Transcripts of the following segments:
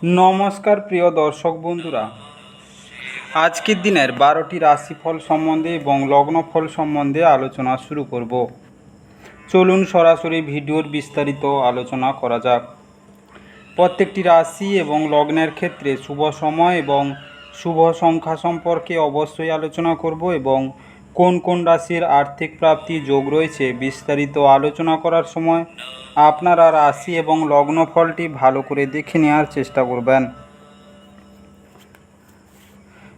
নমস্কার প্রিয় দর্শক বন্ধুরা, আজকের দিনের 12টি রাশিফল সম্বন্ধে এবং লগ্নফল সম্বন্ধে আলোচনা শুরু করব। চলুন সরাসরি ভিডিওর বিস্তারিত আলোচনা করা যাক। প্রত্যেকটি রাশি এবং লগ্নের ক্ষেত্রে শুভ সময় এবং শুভ সংখ্যা সম্পর্কে অবশ্যই আলোচনা করব এবং কোন কোন রাশির আর্থিক প্রাপ্তি যোগ রয়েছে বিস্তারিত আলোচনা করার সময় আপনারা রাশি এবং লগ্নফলটি ভালো করে দেখে নেওয়ার চেষ্টা করবেন।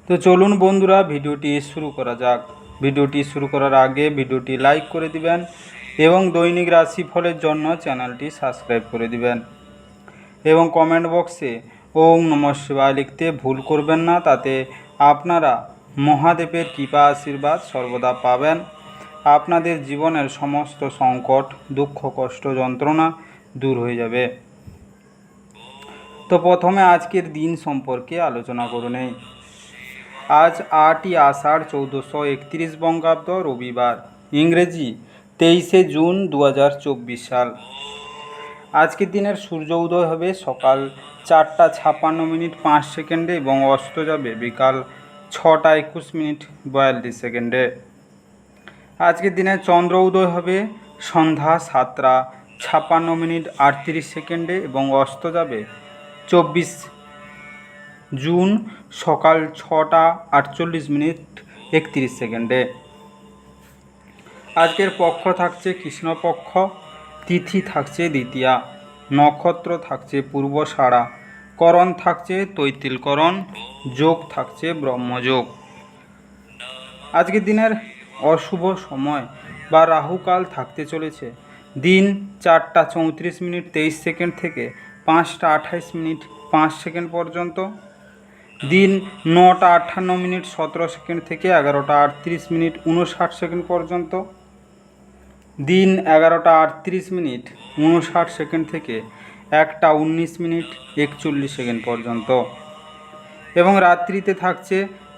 তো চলুন বন্ধুরা, ভিডিওটি শুরু করা যাক। ভিডিওটি শুরু করার আগে ভিডিওটি লাইক করে দিবেন এবং দৈনিক রাশিফলের জন্য চ্যানেলটি সাবস্ক্রাইব করে দিবেন এবং কমেন্ট বক্সে ওম নমঃ শিবায় লিখতে ভুল করবেন না। তাতে আপনারা মহাদেবের কৃপা আশীর্বাদ সর্বদা পাবেন। আপনাদের জীবনের সমস্ত সংকট, দুঃখ, কষ্ট, যন্ত্রণা দূর হয়ে যাবে। তো প্রথমে আজকের দিন সম্পর্কে আলোচনা করে নেই। আজ 8ই আষাঢ় 1431 বঙ্গাব্দ, রবিবার, ইংরেজি 23শে জুন 2024 সাল। আজকের দিনের সূর্য উদয় হবে সকাল 4টা 56 মিনিট 5 সেকেন্ডে এবং অস্ত যাবে বিকাল 6টা 21 মিনিট 42 সেকেন্ডে। আজকের দিনে চন্দ্র উদয় হবে সন্ধ্যা 7টা 56 মিনিট 38 সেকেন্ডে এবং অস্ত যাবে 24 জুন সকাল 6টা 48 মিনিট 31 সেকেন্ডে। আজকের পক্ষ থাকছে কৃষ্ণপক্ষ, তিথি থাকছে দ্বিতীয়া, নক্ষত্র থাকছে পূর্বষাঢ়া, করণ থাকছে তৈতিলকরণ, যোগ থাকছে ব্রহ্মযোগ। আজকের দিনের অশুভ সময় বা রাহুকাল থাকতে চলেছে দিন 4টা 34 মিনিট 23 সেকেন্ড থেকে 5টা 28 মিনিট 5 সেকেন্ড পর্যন্ত, দিন 9টা 58 মিনিট 17 সেকেন্ড থেকে 11টা 38 মিনিট 59 সেকেন্ড পর্যন্ত, দিন 11টা 38 মিনিট 59 সেকেন্ড থেকে 1টা 19 মিনিট 41 সেকেন্ড পর্যন্ত এবং রাত্রিতে থাকছে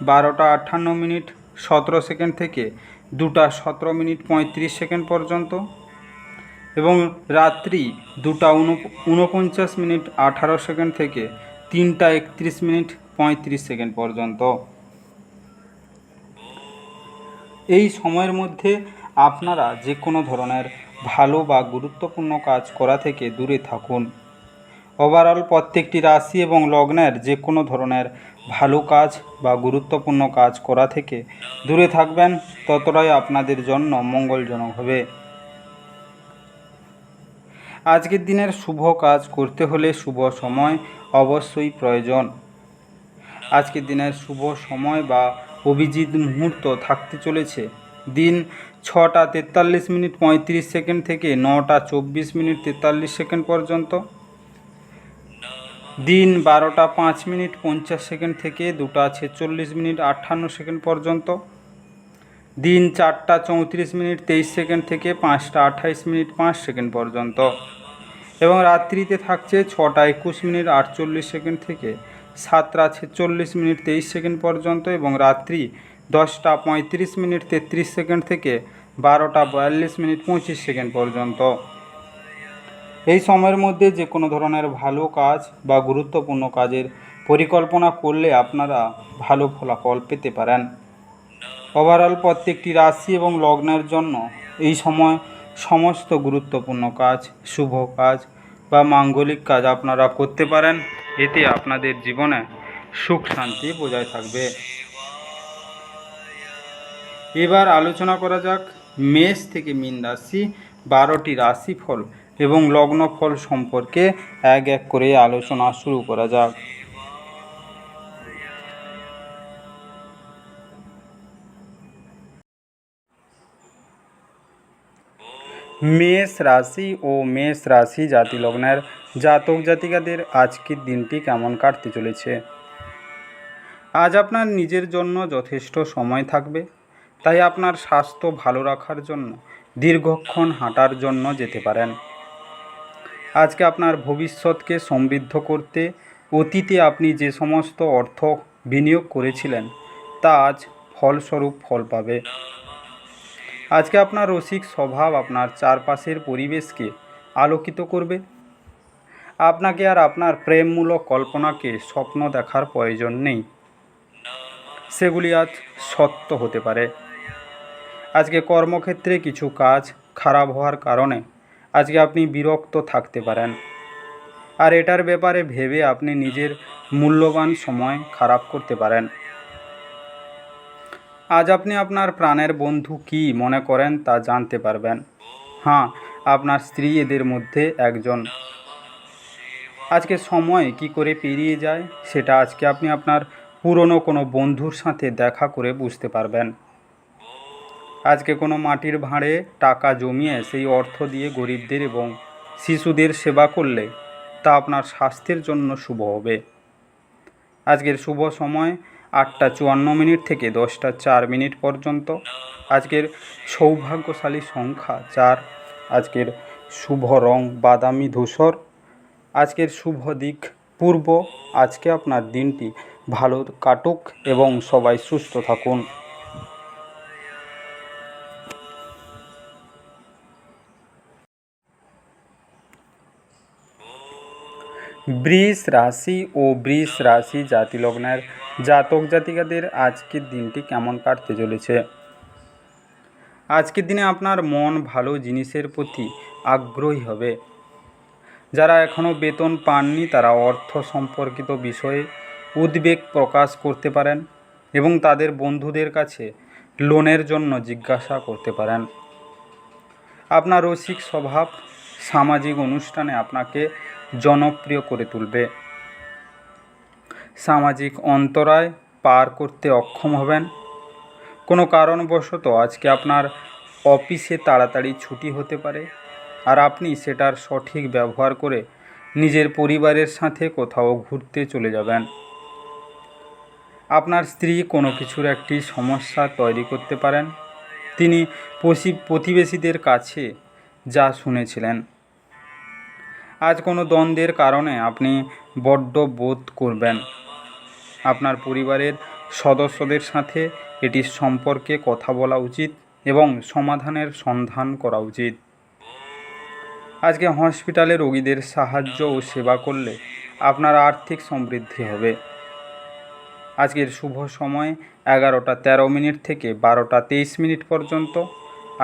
12টা 58 মিনিট 17 সেকেন্ড থেকে 2টা 17 মিনিট 35 সেকেন্ড পর্যন্ত এবং রাত্রি 2টা 49 মিনিট 18 সেকেন্ড থেকে 3টা 31 মিনিট 35 সেকেন্ড পর্যন্ত। এই সময়ের মধ্যে আপনারা যে কোনো ধরনের ভালো বা গুরুত্বপূর্ণ কাজ করা থেকে দূরে থাকুন। ওভারঅল প্রত্যেকটি রাশি এবং লগ্নের যে কোনো ধরনের ভালো কাজ বা গুরুত্বপূর্ণ কাজ করা থেকে দূরে থাকবেন, ততটাই আপনাদের জন্য মঙ্গলজনক হবে। আজকের দিনের শুভ কাজ করতে হলে শুভ সময় অবশ্যই প্রয়োজন। আজকের দিনের শুভ সময় বা অভিজিৎ মুহূর্ত থাকতে চলেছে দিন 6টা 43 মিনিট 35 সেকেন্ড থেকে 9টা 24 মিনিট 43 সেকেন্ড পর্যন্ত, দিন 12টা 5 মিনিট 50 সেকেন্ড থেকে 2টা 46 মিনিট 58 সেকেন্ড পর্যন্ত, দিন 4টা 34 মিনিট 23 সেকেন্ড থেকে 5টা 28 মিনিট 5 সেকেন্ড পর্যন্ত এবং রাত্রিতে থাকছে 6টা 21 মিনিট 48 সেকেন্ড থেকে 7টা 46 মিনিট 23 সেকেন্ড পর্যন্ত এবং রাত্রি 10টা 35 মিনিট 33 সেকেন্ড থেকে 12টা 42 মিনিট 25 সেকেন্ড পর্যন্ত। এই সময়ের মধ্যে যে কোনো ধরনের ভালো কাজ বা গুরুত্বপূর্ণ কাজের পরিকল্পনা করলে আপনারা ভালো ফলাফল পেতে পারেন। ওভারঅল প্রত্যেকটি রাশি এবং লগ্নের জন্য এই সময় সমস্ত গুরুত্বপূর্ণ কাজ, শুভ কাজ বা মাঙ্গলিক কাজ আপনারা করতে পারেন। এতে আপনাদের জীবনে সুখ শান্তি বজায় থাকবে। এবার আলোচনা করা যাক মেষ থেকে মীন রাশি 12টি রাশিফল এবং লগ্নফল সম্পর্কে এক এক করে আলোচনা শুরু করা যাক। মেষ রাশি ও মেষ রাশি জাতি লগ্নের জাতক জাতিকাদের আজকের দিনটি কেমন কাটতে চলেছে। আজ আপনার নিজের জন্য যথেষ্ট সময় থাকবে, তাই আপনার স্বাস্থ্য ভালো রাখার জন্য দীর্ঘক্ষণ হাঁটার জন্য যেতে পারেন। আজকে আপনার ভবিষ্যৎকে সমৃদ্ধ করতে অতীতে আপনি যে সমস্ত অর্থ বিনিয়োগ করেছিলেন তা আজ ফলস্বরূপ ফল পাবে। আজকে আপনার রসিক স্বভাব আপনার চারপাশের পরিবেশকে আলোকিত করবে। আপনাকে আর আপনার প্রেমমূলক কল্পনাকে স্বপ্ন দেখার প্রয়োজন নেই, সেগুলি আজ সত্য হতে পারে। আজকে কর্মক্ষেত্রে কিছু কাজ খারাপ হওয়ার কারণে আজকে আপনি বিরক্ত থাকতে পারেন, আর এটার ব্যাপারে ভেবে আপনি নিজের মূল্যবান সময় খারাপ করতে পারেন। আজ আপনি আপনার প্রাণের বন্ধু কী মনে করেন তা জানতে পারবেন। হ্যাঁ, আপনার স্ত্রী এদের মধ্যে একজন। আজকে সময় কি করে পেরিয়ে যায় সেটা আজকে আপনি আপনার পুরনো কোনো বন্ধুর সাথে দেখা করে বুঝতে পারবেন। আজকে কোনো মাটির ভাঁড়ে টাকা জমিয়ে সেই অর্থ দিয়ে গরিবদের এবং শিশুদের সেবা করলে তা আপনার স্বাস্থ্যের জন্য শুভ হবে। আজকের শুভ সময় 8টা 54 মিনিট থেকে 10টা 4 মিনিট পর্যন্ত। আজকের সৌভাগ্যশালী সংখ্যা 4। আজকের শুভ রং বাদামি ধূসর। আজকের শুভ দিক পূর্ব। আজকে আপনার দিনটি ভালো কাটুক এবং সবাই সুস্থ থাকুন। বৃষ রাশি ও বৃষ রাশি জাতিলগ্নের জাতক জাতিকাদের আজকের দিনটি কেমন কাটতে চলেছে। আজকের দিনে আপনার মন ভালো জিনিসের প্রতি আগ্রহী হবে। যারা এখনও বেতন পাননি তারা অর্থ সম্পর্কিত বিষয়ে উদ্বেগ প্রকাশ করতে পারেন এবং তাদের বন্ধুদের কাছে লোনের জন্য জিজ্ঞাসা করতে পারেন। আপনার রসিক স্বভাব সামাজিক অনুষ্ঠানে আপনাকে জনপ্রিয় করে তুলবে। সামাজিক অন্তরায় পার করতে অক্ষম হবেন। কোনো কারণবশত আজকে আপনার অফিসে তাড়াতাড়ি ছুটি হতে পারে, আর আপনি সেটার সঠিক ব্যবহার করে নিজের পরিবারের সাথে কোথাও ঘুরতে চলে যাবেন। আপনার স্ত্রী কোনো কিছুর একটি সমস্যা তৈরি করতে পারেন। তিনি প্রতিবেশীদের কাছে যা শুনেছিলেন। আজ কোনো দ্বন্দ্বের কারণে আপনি বড্ড বোধ করবেন। আপনার পরিবারের সদস্যদের সাথে এটির সম্পর্কে কথা বলা উচিত এবং সমাধানের সন্ধান করা উচিত। আজকে হসপিটালে রোগীদের সাহায্য ও সেবা করলে আপনার আর্থিক সমৃদ্ধি হবে। আজকের শুভ সময় 11টা 13 মিনিট থেকে 12টা 23 মিনিট পর্যন্ত।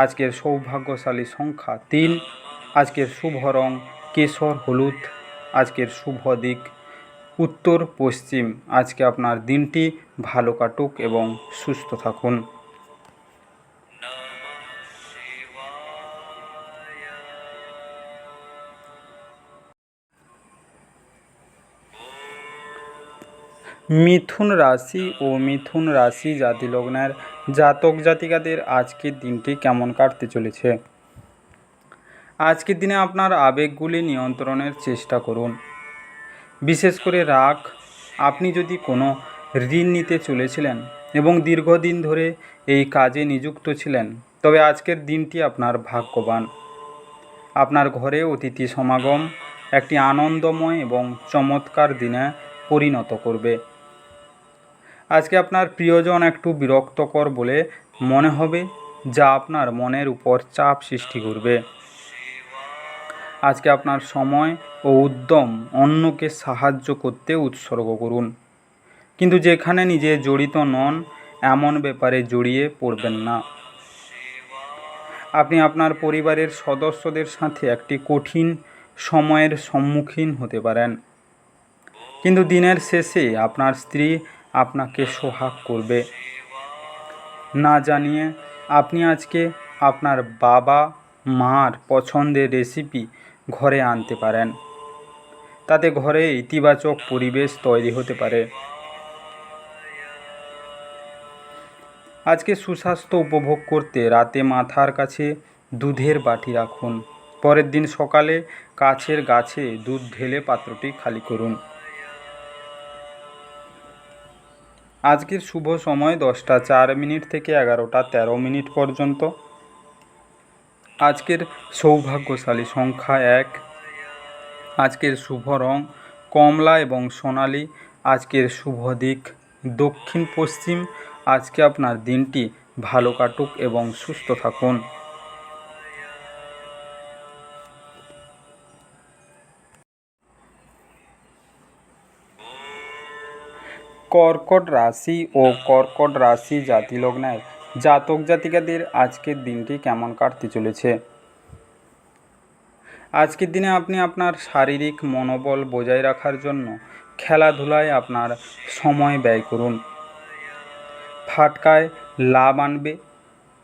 আজকের সৌভাগ্যশালী সংখ্যা 3। আজকের শুভ রং কেশর হলুদ। আজকের শুভ দিক উত্তর পশ্চিম। আজকে আপনার দিনটি ভালো কাটুক এবং সুস্থ থাকুন। মিথুন রাশি ও মিথুন রাশি জাতিলগ্নের জাতক জাতিকাদের আজকের দিনটি কেমন কাটতে চলেছে। আজকের দিনে আপনার আবেগগুলি নিয়ন্ত্রণের চেষ্টা করুন, বিশেষ করে রাগ। আপনি যদি কোনো ঋণ নিতে চলেছিলেন এবং দীর্ঘদিন ধরে এই কাজে নিযুক্ত ছিলেন, তবে আজকের দিনটি আপনার ভাগ্যবান। আপনার ঘরে অতিথি সমাগম একটি আনন্দময় এবং চমৎকার দিনে পরিণত করবে। আজকে আপনার প্রিয়জন একটু বিরক্তকর বলে মনে হবে, যা আপনার মনের উপর চাপ সৃষ্টি করবে। আজকে আপনার সময় ও উদ্যম অন্যকে সাহায্য করতে উৎসর্গ করুন, কিন্তু যেখানে নিজে জড়িত নন এমন ব্যাপারে জড়িয়ে পড়বেন না। আপনি আপনার পরিবারের সদস্যদের সাথে একটি কঠিন সময়ের সম্মুখীন হতে পারেন, কিন্তু দিনের শেষে আপনার স্ত্রী আপনাকে সোহাগ করবে। না জানিয়ে আপনি আজকে আপনার বাবা মার পছন্দের রেসিপি ঘরে আনতে পারেন। তাতে ঘরে ইতিবাচক পরিবেশ তৈরি হতে পারে। আজকে সুস্বাস্থ্য উপভোগ করতে রাতে মাথার কাছে দুধের বাটি রাখুন। পরের দিন সকালে কাছের গাছে দুধ ঢেলে পাত্রটি খালি করুন। আজকের শুভ সময় 10টা 4 মিনিট থেকে 11টা 13 মিনিট পর্যন্ত। আজকের সৌভাগ্যশালী সংখ্যা 1। আজকের শুভ রং কমলা এবং সোনালি। আজকের শুভ দিক দক্ষিণ পশ্চিম। আজকে আপনার দিনটি ভালো কাটুক এবং সুস্থ থাকুন। কর্কট রাশি ও কর্কট রাশি জাতি লগ্নের জাতক জাতিকাদের আজকের দিনটি কেমন কাটতে চলেছে। আজকের দিনে আপনি আপনার শারীরিক মনোবল বজায় রাখার জন্য খেলাধুলায় আপনার সময় ব্যয় করুন। ফাটকায় লাভ আনবে।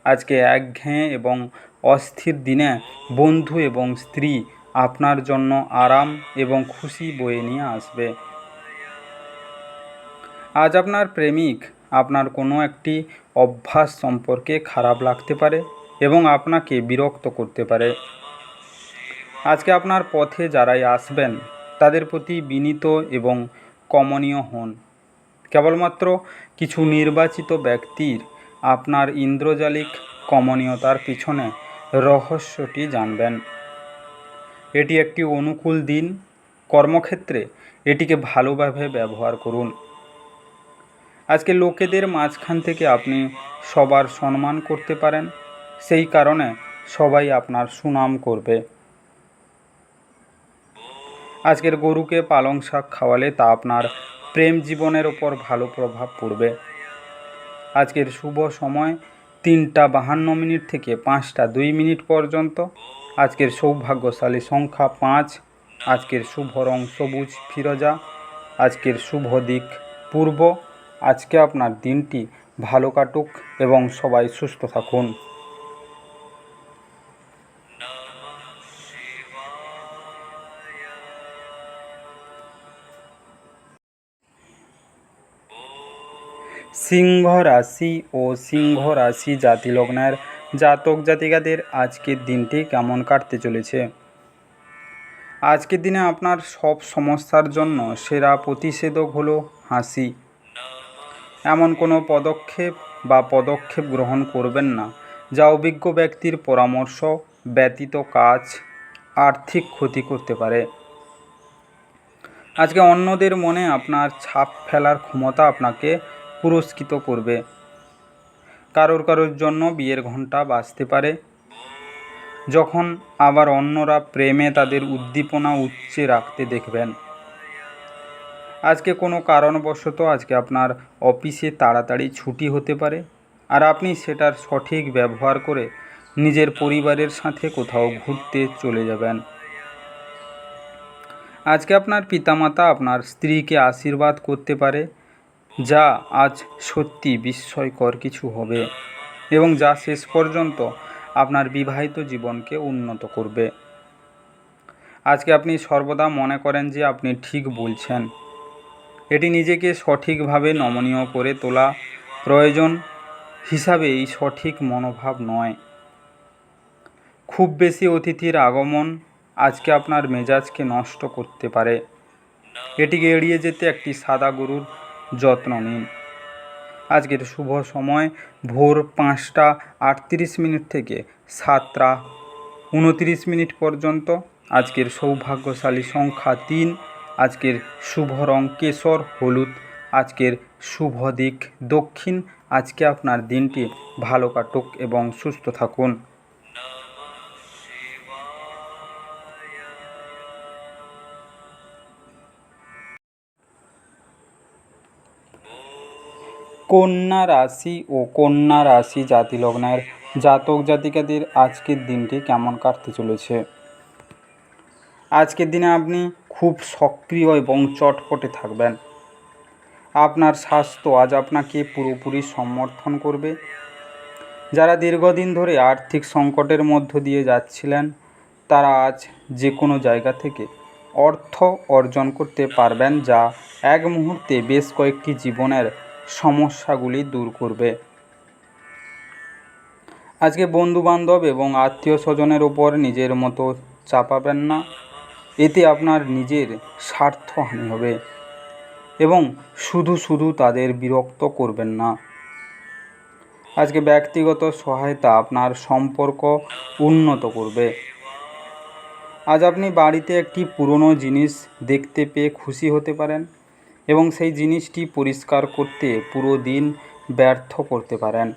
আজকে একঘেয়ে এবং অস্থির দিনে বন্ধু এবং স্ত্রী আপনার জন্য আরাম এবং খুশি বয়ে নিয়ে আসবে। আজ আপনার প্রেমিক আপনার কোনো একটি অভ্যাস সম্পর্কে খারাপ লাগতে পারে এবং আপনাকে বিরক্ত করতে পারে। আজকে আপনার পথে যারাই আসবেন তাদের প্রতি বিনীত এবং কমনীয় হন। কেবলমাত্র কিছু নির্বাচিত ব্যক্তির আপনার ইন্দ্রজালিক কমনীয়তার পিছনে রহস্যটি জানবেন। এটি একটি অনুকূল দিন। কর্মক্ষেত্রে এটিকে ভালোভাবে ব্যবহার করুন। আজকে লোকেদের মাঝখান থেকে আপনি সবার সম্মান করতে পারেন, সেই কারণে সবাই আপনার সুনাম করবে। আজকের গরুকে পালং শাক খাওয়ালে তা আপনার প্রেম জীবনের ওপর ভালো প্রভাব পড়বে। আজকের শুভ সময় 3টা 52 থেকে 5টা 2 পর্যন্ত। আজকের সৌভাগ্যশালী সংখ্যা 5। আজকের শুভ রং সবুজ ফিরোজা। আজকের শুভ দিক পূর্ব। আজকে আপনার দিনটি ভালো কাটুক এবং সবাই সুস্থ থাকুন। সিংহ রাশি ও সিংহ রাশি জাতি লগ্নের জাতক জাতিকাদের আজকের দিনটি কেমন কাটতে চলেছে। আজকের দিনে আপনার সব সমস্যার জন্য সেরা প্রতিষেধক হলো হাসি। এমন কোনো পদক্ষেপ গ্রহণ করবেন না যা অভিজ্ঞ ব্যক্তির পরামর্শ ব্যতীত কাজ আর্থিক ক্ষতি করতে পারে। আজকে অন্যদের মনে আপনার ছাপ ফেলার ক্ষমতা আপনাকে পুরস্কৃত করবে। কারোর জন্য বিয়ের ঘণ্টা বাজতে পারে, যখন আবার অন্যরা প্রেমে তাদের উদ্দীপনা উচ্চে রাখতে দেখবেন। আজকে কোনো কারণবশত আজকে আপনার অফিসে তাড়াতাড়ি ছুটি হতে পারে, আর আপনি সেটার সঠিক ব্যবহার করে নিজের পরিবারের সাথে কোথাও ঘুরতে চলে যাবেন। আজকে আপনার পিতামাতা আপনার স্ত্রীকে আশীর্বাদ করতে পারে, যা আজ সত্যি বিস্ময়কর কিছু হবে এবং যা শেষ পর্যন্ত আপনার বিবাহিত জীবনকে উন্নত করবে। আজকে আপনি সর্বদা মনে করেন যে আপনি ঠিক বলছেন। এটি নিজেকে সঠিকভাবে নমনীয় করে তোলা প্রয়োজন হিসাবে এই সঠিক মনোভাব নয়। খুব বেশি অতিথির আগমন আজকে আপনার মেজাজকে নষ্ট করতে পারে। এটিকে এড়িয়ে যেতে একটি সাদা গরুর যত্ন নিন। আজকের শুভ সময় ভোর 5টা 38 থেকে 7টা 29 পর্যন্ত। আজকের সৌভাগ্যশালী সংখ্যা 3। আজকের শুভ রং কেশর হলুদ। আজকের শুভ দিক দক্ষিণ। আজকে আপনার দিনটি ভালো কাটুক এবং সুস্থ থাকুন। কন্যা রাশি ও কন্যা রাশি জাতি লগ্নের জাতক জাতিকাদের আজকের দিনটি কেমন কাটতে চলেছে। আজকের দিনে আপনি খুব সক্রিয় এবং চটপটে থাকবেন। আপনার স্বাস্থ্য আজ আপনাকে পুরোপুরি সমর্থন করবে। যারা দীর্ঘদিন ধরে আর্থিক সংকটের মধ্য দিয়ে যাচ্ছিলেন, তারা আজ যে কোনো জায়গা থেকে অর্থ অর্জন করতে পারবেন, যা এক মুহূর্তে বেশ কয়েকটি জীবনের সমস্যাগুলি দূর করবে। আজকে বন্ধুবান্ধব এবং আত্মীয় স্বজনের ওপর নিজের মতো চাপাবেন না, এতে আপনার নিজের স্বার্থহানি হবে। এবং শুধু তাদের বিরক্ত করবেন না। আজকে ব্যক্তিগত সহায়তা আপনার সম্পর্ক উন্নত করবে। আজ আপনি বাড়িতে একটি পুরনো জিনিস দেখতে পেয়ে খুশি হতে পারেন এবং সেই জিনিসটি পরিষ্কার করতে পুরো দিন ব্যর্থ করতে পারেন।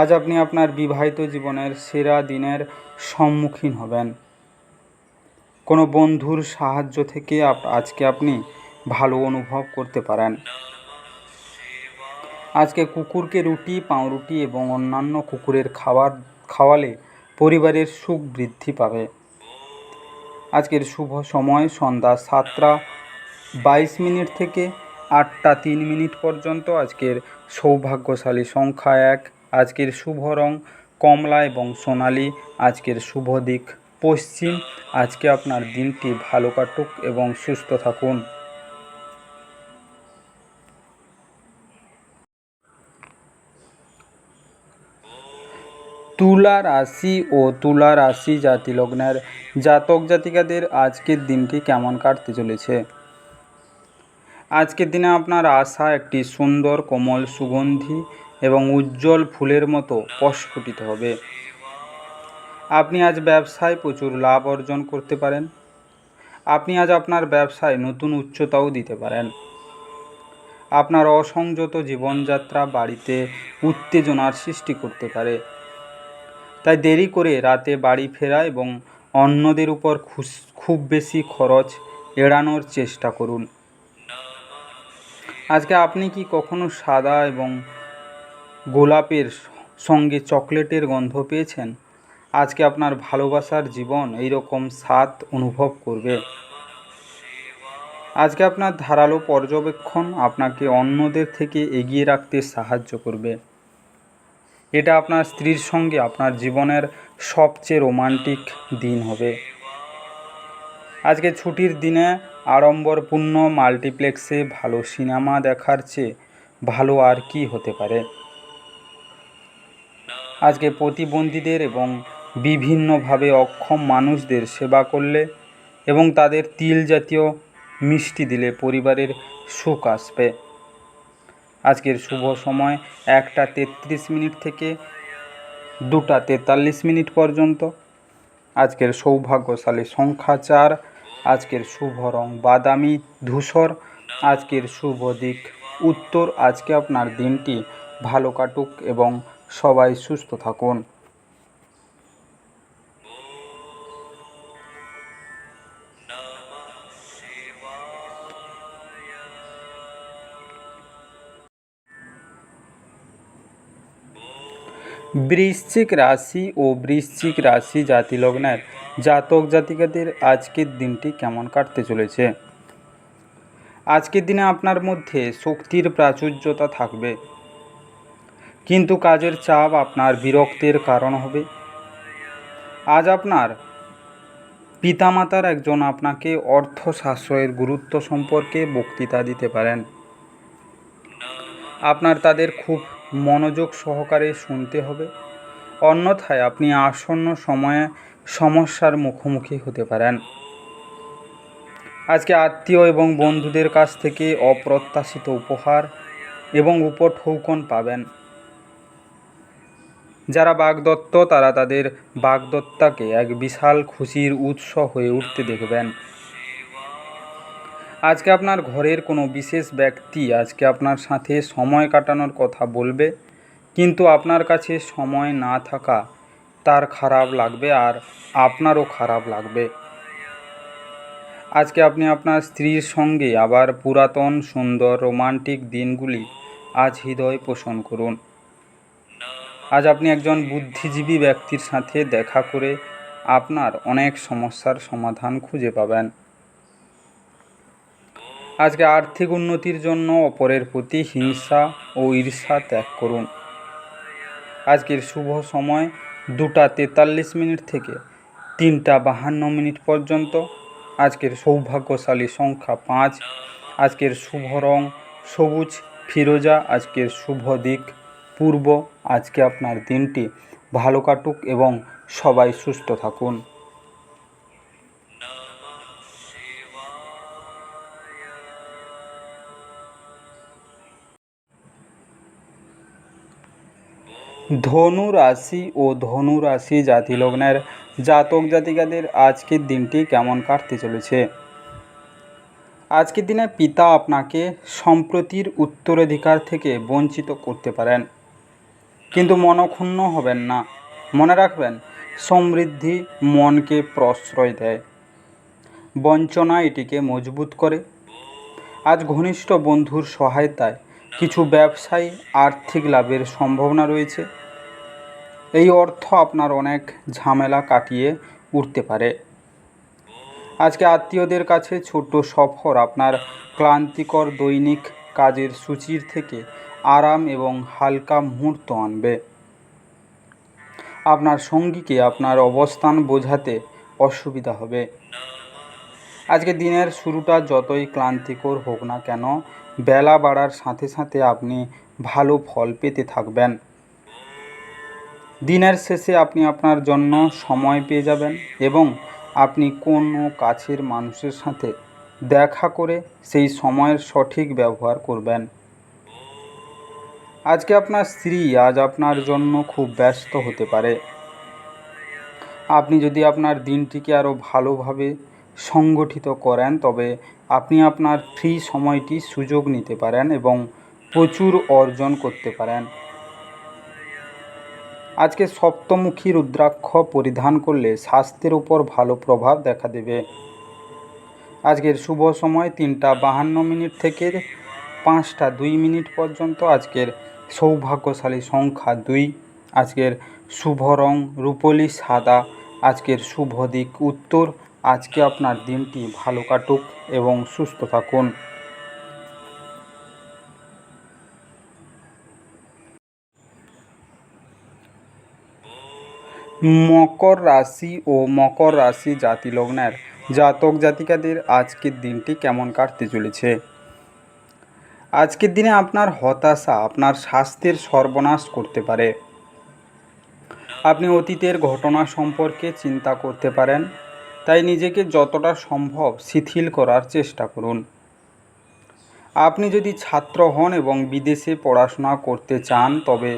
আজ আপনি আপনার বিবাহিত জীবনের সেরা দিনের সম্মুখীন হবেন। কোনো বন্ধুর সাহায্য থেকে আজকে আপনি ভালো অনুভব করতে পারেন। আজকে কুকুরকে রুটি, পাউরুটি এবং অন্যান্য কুকুরের খাবার খাওয়ালে পরিবারের সুখ বৃদ্ধি পাবে। আজকের শুভ সময় সন্ধ্যা 7টা 22 মিনিট থেকে 8টা 3 মিনিট পর্যন্ত। আজকের সৌভাগ্যশালী সংখ্যা 1। আজকের শুভ রং কমলা এবং সোনালি। আজকের শুভ দিক পশ্চিম। আজকে আপনার দিনটি ভালো কাটুক এবং সুস্থ থাকুন। তুলা রাশি ও তুলা রাশি জাতি লগ্নের জাতক জাতিকাদের আজকের দিনটি কেমন কাটতে চলেছে। আজকের দিনে আপনার আশা একটি সুন্দর কোমল সুগন্ধি এবং উজ্জ্বল ফুলের মতো প্রস্ফুটিত হবে। আপনি আজ ব্যবসায় প্রচুর লাভ অর্জন করতে পারেন। আপনি আজ আপনার ব্যবসায় নতুন উচ্চতাও দিতে পারেন। আপনার অসংযত জীবনযাত্রা বাড়িতে উত্তেজনার সৃষ্টি করতে পারে। তাই দেরি করে রাতে বাড়ি ফেরা এবং অন্যদের উপর খুব বেশি খরচ এড়ানোর চেষ্টা করুন। আজকে আপনি কি কখনো সাদা এবং গোলাপের সঙ্গে চকলেটের গন্ধ পেয়েছেন? আজকে আপনার ভালোবাসার জীবন এইরকম স্বাদ অনুভব করবে। আজকে আপনার ধারালো পর্যবেক্ষণ আপনাকে অন্যদের থেকে এগিয়ে রাখতে সাহায্য করবে। এটা আপনার স্ত্রীর সঙ্গে আপনার জীবনের সবচেয়ে রোমান্টিক দিন হবে। আজকে ছুটির দিনে আড়ম্বরপূর্ণ মাল্টিপ্লেক্সে ভালো সিনেমা দেখার চেয়ে ভালো আর কি হতে পারে। আজকে প্রতিবন্ধীদের এবং বিভিন্নভাবে অক্ষম মানুষদের সেবা করলে এবং তাদের তিল জাতীয় মিষ্টি দিলে পরিবারের সুখ আসবে। আজকের শুভ সময় 1টা 33 মিনিট থেকে 2টা 43 মিনিট পর্যন্ত। আজকের সৌভাগ্যশালী সংখ্যা 4। আজকের শুভ রং বাদামি ধূসর। আজকের শুভ দিক উত্তর। আজকে আপনার দিনটি ভালো কাটুক এবং সবাই সুস্থ থাকুন। বৃশ্চিক রাশি ও বৃশ্চিক রাশি জাতি লগ্নের জাতক জাতিকাদের আজকের দিনটি কেমন কাটতে চলেছে। আজকের দিনে আপনার মধ্যে শক্তির প্রাচুর্যতা থাকবে, কিন্তু কাজের চাপ আপনার বিরক্তির কারণ হবে। আজ আপনার পিতামাতার একজন আপনাকে অর্থ সাশ্রয়ের গুরুত্ব সম্পর্কে বক্তৃতা দিতে পারেন। আপনার তাদের খুব মনোযোগ সহকারে শুনতে হবে, অন্যথায় আপনি আসন্ন সময়ে সমস্যার মুখোমুখি হতে পারেন। আজকে আত্মীয় এবং বন্ধুদের কাছ থেকে অপ্রত্যাশিত উপহার এবং উপঢৌকন পাবেন। যারা বাগদত্ত তারা তাদের বাগদত্তাকে এক বিশাল খুশির উৎস হয়ে উঠতে দেখবেন। আজকে আপনার ঘরের কোনো বিশেষ ব্যক্তি আজকে আপনার সাথে সময় কাটানোর কথা বলবে, কিন্তু আপনার কাছে সময় না থাকা তার খারাপ লাগবে আর আপনারও খারাপ লাগবে। আজকে আপনি আপনার স্ত্রীর সঙ্গে আবার পুরাতন সুন্দর রোমান্টিক দিনগুলি আজ হৃদয় পোষণ করুন। আজ আপনি একজন বুদ্ধিজীবী ব্যক্তির সাথে দেখা করে আপনার অনেক সমস্যার সমাধান খুঁজে পাবেন। আজকে আর্থিক উন্নতির জন্য অপরের প্রতি হিংসা ও ঈর্ষা ত্যাগ করুন। আজকের শুভ সময় 2টা 43 মিনিট থেকে 3টা 52 মিনিট পর্যন্ত। আজকের সৌভাগ্যশালী সংখ্যা 5। আজকের শুভ রং সবুজ ফিরোজা। আজকের শুভ দিক পূর্ব। আজকে আপনার দিনটি ভালো কাটুক এবং সবাই সুস্থ থাকুন। ধনু রাশি ও ধনু রাশি জাতি লগ্নের জাতক জাতিকাদের আজকের দিনটি কেমন কাটতে চলেছে। আজকের দিনে পিতা আপনাকে সম্পত্তির উত্তরাধিকার থেকে বঞ্চিত করতে পারেন, কিন্তু মনক্ষুণ্ণ হবেন না। মনে রাখবেন, সমৃদ্ধি মনকে প্রশ্রয় দেয়, বঞ্চনা এটিকে মজবুত করে। আজ ঘনিষ্ঠ বন্ধুর সহায়তায় কিছু ব্যবসায়ী আর্থিক লাভের সম্ভাবনা রয়েছে। এই অর্থ আপনার অনেক ঝামেলা কাটিয়ে উঠতে পারে। আজকে আত্মীয়দের কাছে ছোট্ট সফর আপনার ক্লান্তিকর দৈনিক কাজের সূচির থেকে আরাম এবং হালকা মুহূর্ত আনবে। আপনার সঙ্গীকে আপনার অবস্থান বোঝাতে অসুবিধা হবে। আজকে দিনের শুরুটা যতই ক্লান্তিকর হোক না কেন, বেলা বাড়ার সাথে সাথে আপনি ভালো ফল পেতে থাকবেন। দিনের শেষে আপনি আপনার জন্য সময় পেয়ে যাবেন এবং আপনি কোনো কাছের মানুষের সাথে দেখা করে সেই সময়ের সঠিক ব্যবহার করবেন। আজকে আপনার স্ত্রী আজ আপনার জন্য খুব ব্যস্ত হতে পারে। আপনি যদি আপনার দিনটিকে আরও ভালোভাবে সংগঠিত করেন তবে আপনি আপনার ফ্রি সময়টি সুযোগ নিতে পারেন এবং প্রচুর অর্জন করতে পারেন। আজকে সপ্তমুখী রুদ্রাক্ষ পরিধান করলে স্বাস্থ্যের উপর ভালো প্রভাব দেখা দেবে। আজকের শুভ সময় 3:52 থেকে 5:02 পর্যন্ত। আজকের সৌভাগ্যশালী সংখ্যা 2। আজকের শুভ রং রূপলি সাদা। আজকের শুভ দিক উত্তর। আজকে আপনার দিনটি ভালো কাটুক এবং সুস্থ থাকুন। মকর রাশি ও মকর রাশি জাতি লগ্নের জাতক জাতিকাদের আজকের দিনটি কেমন কাটতে চলেছে। আজকের দিনে আপনার হতাশা আপনার স্বাস্থ্যের সর্বনাশ করতে পারে। আপনি অতীতের ঘটনা সম্পর্কে চিন্তা করতে পারেন, তাই নিজেকে যতটা সম্ভব শিথিল করার চেষ্টা করুন। আপনি যদি ছাত্র হন এবং বিদেশে পড়াশোনা করতে চান তবে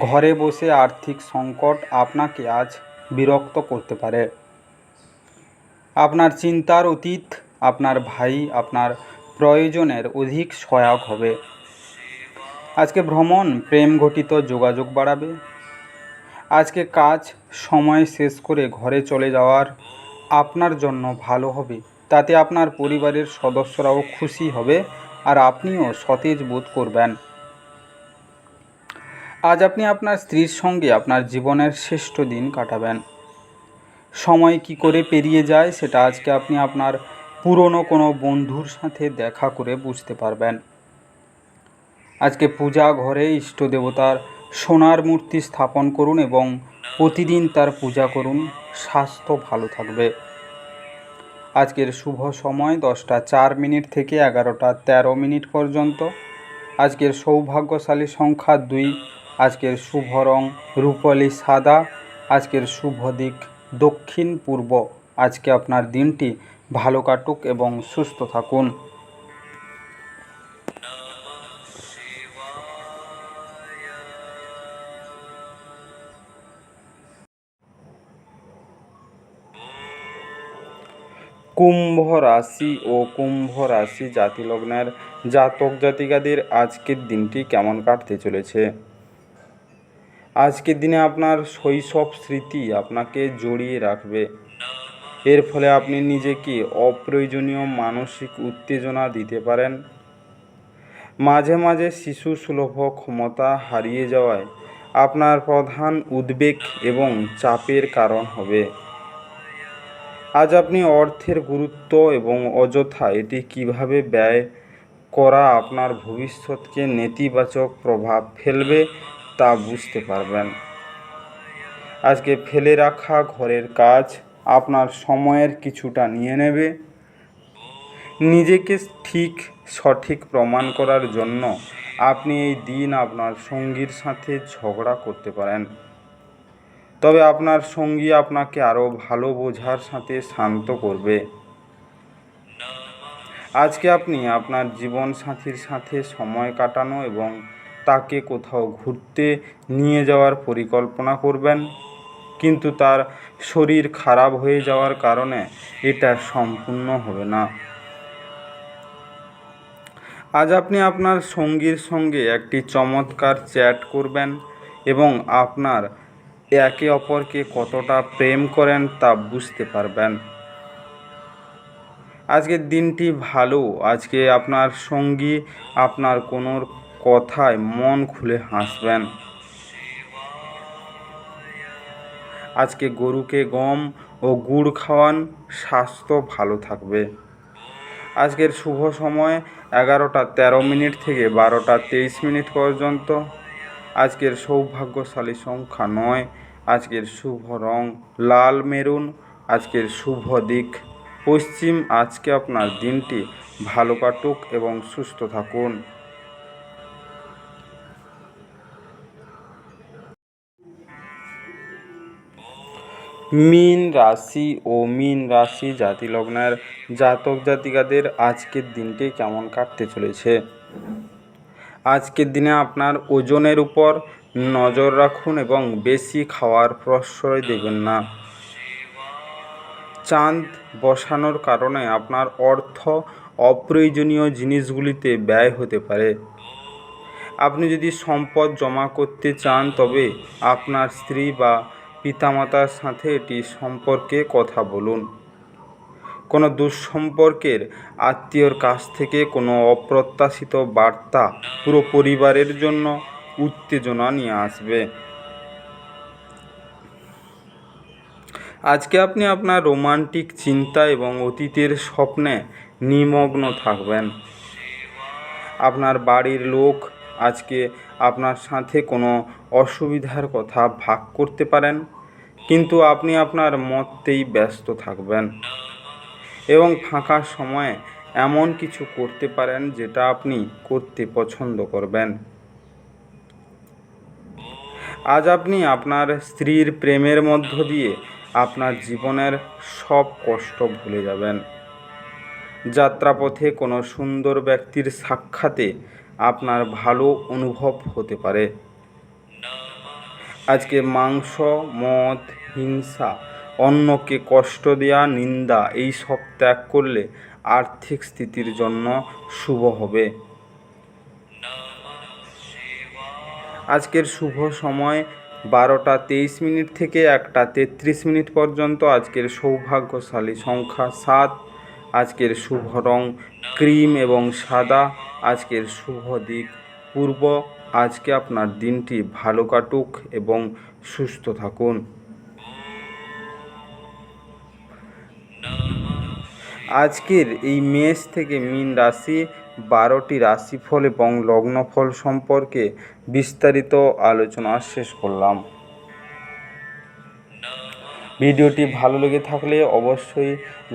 ঘরে বসে আর্থিক সংকট আপনাকে আজ বিরক্ত করতে পারে। আপনার চিন্তার অতীত আপনার ভাই আপনার প্রয়োজনের অধিক সহায়ক হবে। আজকে ভ্রমণ প্রেম ঘটিত যোগাযোগ বাড়াবে। আজকে কাজ সময় শেষ করে ঘরে চলে যাওয়ার আপনার জন্য ভালো হবে। তাতে আপনার পরিবারের সদস্যরাও খুশি হবে আর আপনিও সতেজ বোধ করবেন। আজ আপনি আপনার স্ত্রীর সঙ্গে আপনার জীবনের শ্রেষ্ঠ দিন কাটাবেন। সময় কি করে পেরিয়ে যায় সেটা আজকে আপনি আপনার পুরনো কোনো বন্ধুর সাথে দেখা করে বুঝতে পারবেন। আজকে পূজা ঘরে ইষ্ট দেবতার সোনার মূর্তি স্থাপন করুন এবং প্রতিদিন তার পূজা করুন। স্বাস্থ্য ভালো থাকবে। আজকের শুভ সময় 10:04 থেকে 11:13 পর্যন্ত। আজকের সৌভাগ্যশালী সংখ্যা 2। আজকের শুভ রং রূপলি সাদা। আজকের শুভ দিক দক্ষিণ পূর্ব। আজকে আপনার দিনটি ভালো কাটুক এবং সুস্থ থাকুন। কুম্ভ রাশি ও কুম্ভ রাশি জাতি লগ্নের জাতক জাতিকাদের আজকের দিনটি কেমন কাটতে চলেছে। আজকের দিনে আপনার শৈশব স্মৃতি আপনাকে জড়িয়ে রাখবে। এর ফলে আপনি নিজেকে অপ্রয়োজনীয় মানসিক উত্তেজনা দিতে পারেন। মাঝে মাঝে শিশু সুলভ ক্ষমতা হারিয়ে যাওয়ায় আপনার প্রধান উদ্বেগ এবং চাপের কারণ হবে। আজ আপনি অর্থের গুরুত্ব এবং অযথা এটি কিভাবে ব্যয় করা আপনার ভবিষ্যৎকে নেতিবাচক প্রভাব ফেলবে তা বুঝতে পারবেন। আজকে ফেলে রাখা ঘরের কাজ আপনার সময়ের কিছুটা নিয়ে নেবে। নিজেকে সঠিক প্রমাণ করার জন্য আপনি এই দিন আপনার সঙ্গীর সাথে ঝগড়া করতে পারেন, তবে আপনার সঙ্গী আপনাকে আরও ভালো বোঝার সাথে শান্ত করবে। আজকে আপনি আপনার জীবনসাথীর সাথে সময় কাটানো এবং তাকে কোথাও ঘুরতে নিয়ে যাওয়ার পরিকল্পনা করবেন, কিন্তু তার শরীর খারাপ হয়ে যাওয়ার কারণে এটা সম্পূর্ণ হবে না। আজ আপনি আপনার সঙ্গীর সঙ্গে একটি চমৎকার চ্যাট করবেন এবং আপনার একে অপরকে কতটা প্রেম করেন তা বুঝতে পারবেন। আজকের দিনটি ভালো। আজকে আপনার সঙ্গী আপনার কোনো কথায় মন খুলে হাসবেন। আজকে গরুকে গম ও গুড় খাওয়ান, স্বাস্থ্য ভালো থাকবে। আজকের শুভ সময় 11টা 13 মিনিট থেকে 12টা 23 মিনিট পর্যন্ত। আজকের সৌভাগ্যশালী সংখ্যা 9। আজকের শুভ রং লাল মেরুন। আজকের শুভ দিক পশ্চিম। আজকে আপনার দিনটি ভালো কাটুক এবং সুস্থ থাকুন। মীন রাশি ও মীন রাশি জাতি লগ্নের জাতক জাতিকাদের আজকের দিনটি কেমন কাটতে চলেছে। আজকের দিনে আপনার ওজনের উপর নজর রাখুন এবং বেশি খাওয়ার প্রশ্রয় দেবেন না। চাঁদ বসানোর কারণে আপনার অর্থ অপ্রয়োজনীয় জিনিসগুলিতে ব্যয় হতে পারে। আপনি যদি সম্পদ জমা করতে চান তবে আপনার স্ত্রী বা পিতামাতার সাথে এটি সম্পর্কে কথা বলুন। কোনো দুঃসম্পর্কের আত্মীয়র কাছ থেকে কোনো অপ্রত্যাশিত বার্তা পুরো পরিবারের জন্য উত্তেজনা নিয়ে আসবে। আজকে আপনি আপনার রোমান্টিক চিন্তা এবং অতীতের স্বপ্নে নিমগ্ন থাকবেন। আপনার বাড়ির লোক আজকে আপনার সাথে কোনো অসুবিধার কথা ভাগ করতে পারেন, কিন্তু আপনি আপনার মতেই ব্যস্ত থাকবেন এবং ফাঁকা সময়ে এমন কিছু করতে পারেন যেটা আপনি করতে পছন্দ করবেন। আজ আপনি আপনার স্ত্রীর প্রেমের মধ্য দিয়ে আপনার জীবনের সব কষ্ট ভুলে যাবেন। যাত্রাপথে কোনো সুন্দর ব্যক্তির সাক্ষাতে আপনার ভালো অনুভব হতে পারে। আজকে মাংস, মদ, হিংসা, অন্যকে কষ্ট দেওয়া, নিন্দা এই সব ত্যাগ করলে আর্থিক স্থিতির জন্য শুভ হবে। আজকের শুভ সময় 12টা 23 মিনিট থেকে 1টা 33 মিনিট পর্যন্ত। আজকের সৌভাগ্যশালী সংখ্যা 7। আজকের শুভ রং ক্রিম এবং সাদা। আজকের শুভ দিক পূর্ব। আজকে আপনার দিনটি ভালো কাটুক এবং সুস্থ থাকুন। আজকের এই মেষ থেকে মীন রাশি 12টি রাশিফল এবং লগ্নফল সম্পর্কে বিস্তারিত আলোচনা শেষ করলাম। ভিডিওটি ভালো লেগে থাকলে অবশ্যই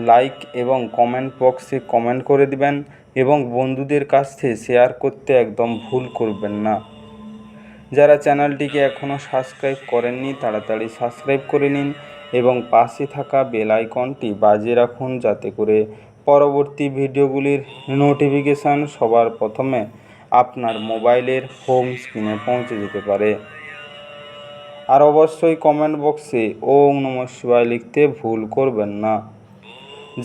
লাইক এবং কমেন্ট বক্সে কমেন্ট করে দিবেন এবং বন্ধুদের কাছে শেয়ার করতে একদম ভুল করবেন না। যারা চ্যানেলটিকে এখনও সাবস্ক্রাইব করেননি তাড়াতাড়ি সাবস্ক্রাইব করে নিন এবং পাশে থাকা বেল আইকনটি বাজিয়ে রাখুন, যাতে করে পরবর্তী ভিডিওগুলির নোটিফিকেশান সবার প্রথমে আপনার মোবাইলের হোম স্ক্রিনে পৌঁছে যেতে পারে। আর অবশ্যই কমেন্ট বক্সে ওম নমঃ শিবায় লিখতে ভুল করবেন না,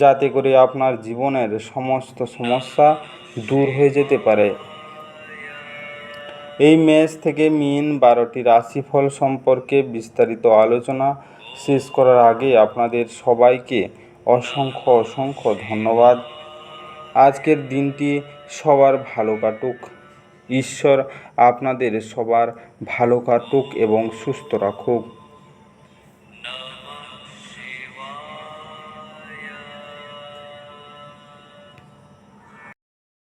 যাতে করে আপনার জীবনের সমস্ত সমস্যা দূর হয়ে যেতে পারে। এই মেষ থেকে মীন 12টি রাশিফল সম্পর্কে বিস্তারিত আলোচনা শেষ করার আগে আপনাদের সবাইকে অসংখ্য ধন্যবাদ। আজকের দিনটি সবার ভালো কাটুক। ঈশ্বর আপনাদের সবার ভালো কাটুক এবং সুস্থ রাখুক।